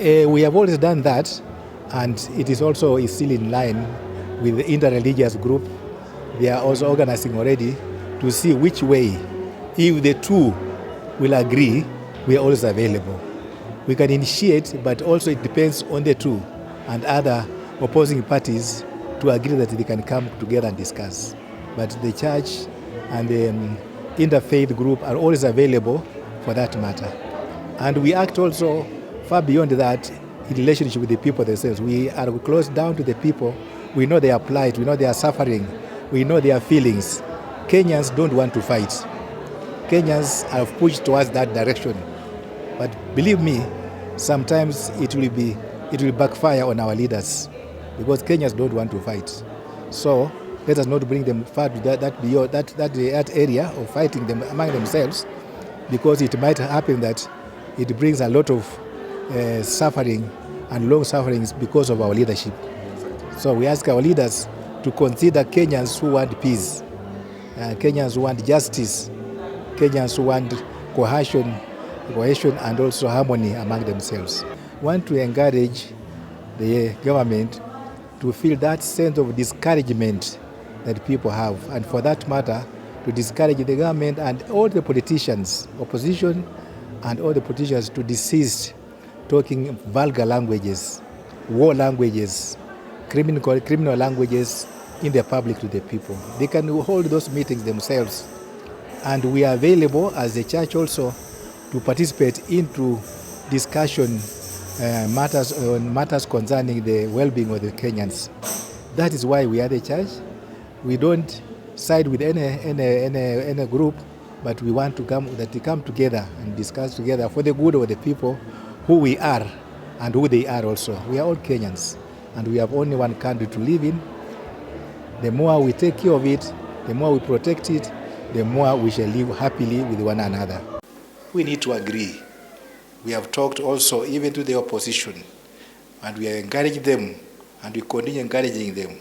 We have always done that, and it is still in line with the interreligious group. They are also organizing already to see which way, if the two will agree, we are always available. We can initiate, but also it depends on the two and other opposing parties to agree that they can come together and discuss. But the church and the interfaith group are always available for that matter. And we act also far beyond that in relationship with the people themselves. We are close down to the people. We know their plight, we know their suffering, we know their feelings. Kenyans don't want to fight. Kenyans are pushed towards that direction. But believe me, sometimes it will backfire on our leaders because Kenyans don't want to fight. So let us not bring them far to that area of fighting them among themselves, because it might happen that it brings a lot of suffering and long sufferings because of our leadership. So we ask our leaders to consider Kenyans who want peace, Kenyans who want justice, Kenyans who want cohesion and also harmony among themselves. We want to encourage the government to feel that sense of discouragement that people have, and for that matter, to discourage the government and all the politicians, opposition and all the politicians, to desist talking vulgar languages, war languages, criminal languages in the public to the people. They can hold those meetings themselves, and we are available as the church also to participate into discussion matters concerning the well-being of the Kenyans. That is why we are the church. We don't side with any group, but we want to come together and discuss together for the good of the people, who we are and who they are also. We are all Kenyans, and we have only one country to live in. The more we take care of it, the more we protect it, the more we shall live happily with one another. We need to agree. We have talked also even to the opposition, and we are encouraging them, and we continue encouraging them,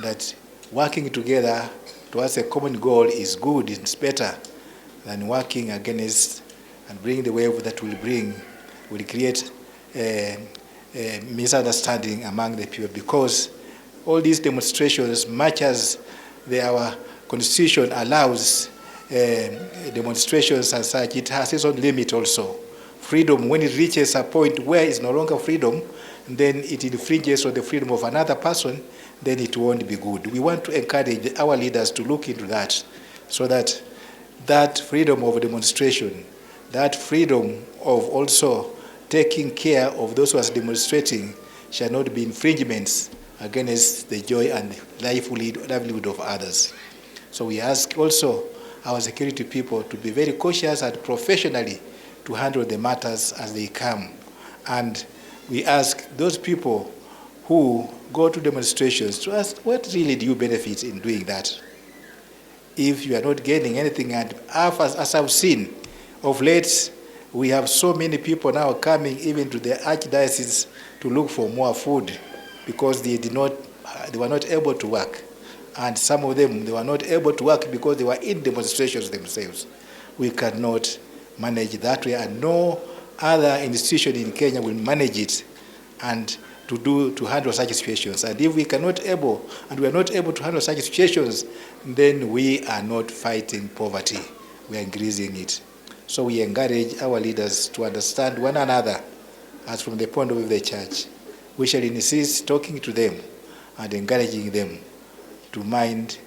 that working together towards a common goal is good, it's better than working against and bring the wave that will create a misunderstanding among the people, because all these demonstrations, much as our constitution allows demonstrations and such, it has its own limit also. Freedom, when it reaches a point where it's no longer freedom, then it infringes on the freedom of another person, then it won't be good. We want to encourage our leaders to look into that, so that that freedom of demonstration, that freedom of also taking care of those who are demonstrating, shall not be infringements against the joy and livelihood of others. So we ask also our security people to be very cautious and professionally to handle the matters as they come. And we ask those people who go to demonstrations to ask, what really do you benefit in doing that? If you are not gaining anything, and as I've seen of late, we have so many people now coming even to the archdiocese to look for more food, because they were not able to work. And some of them, they were not able to work because they were in demonstrations themselves. We cannot manage that way, and no other institution in Kenya will manage it and to handle such situations. And if we are not able to handle such situations, then we are not fighting poverty, we are increasing it. So we encourage our leaders to understand one another, as from the point of view of the church. We shall insist talking to them and encouraging them to mind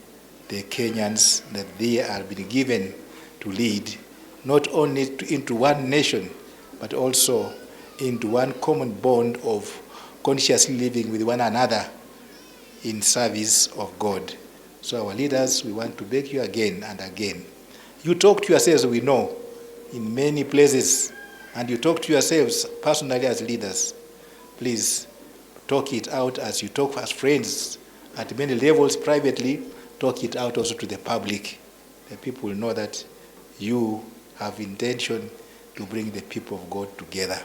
the Kenyans that they are being given to lead, not only into one nation, but also into one common bond of consciously living with one another in service of God. So our leaders, we want to beg you again and again. You talk to yourselves, we know, in many places, and you talk to yourselves personally as leaders. Please talk it out as you talk as friends at many levels privately. Talk it out also to the public. The people will know that you have intention to bring the people of God together.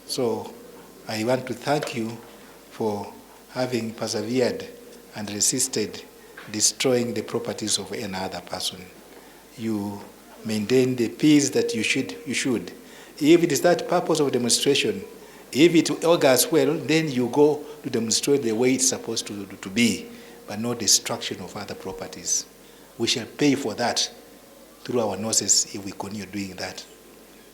So I want to thank you for having persevered and resisted destroying the properties of another person. You maintain the peace that you should. If it is that purpose of demonstration, If it augurs well, then you go to demonstrate the way it's supposed to be, but not destruction of other properties. We shall pay for that through our noses if we continue doing that.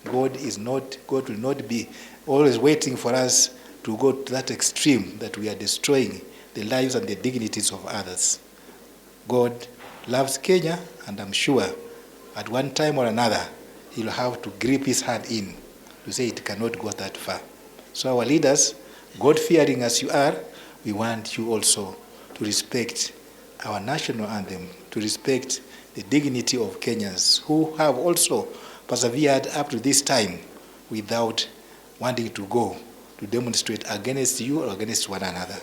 God will not be always waiting for us to go to that extreme that we are destroying the lives and the dignities of others. God loves Kenya, and I'm sure at one time or another, he'll have to grip his hand in to say it cannot go that far. So our leaders, God-fearing as you are, we want you also to respect our national anthem, to respect the dignity of Kenyans who have also persevered up to this time without wanting to go to demonstrate against you or against one another.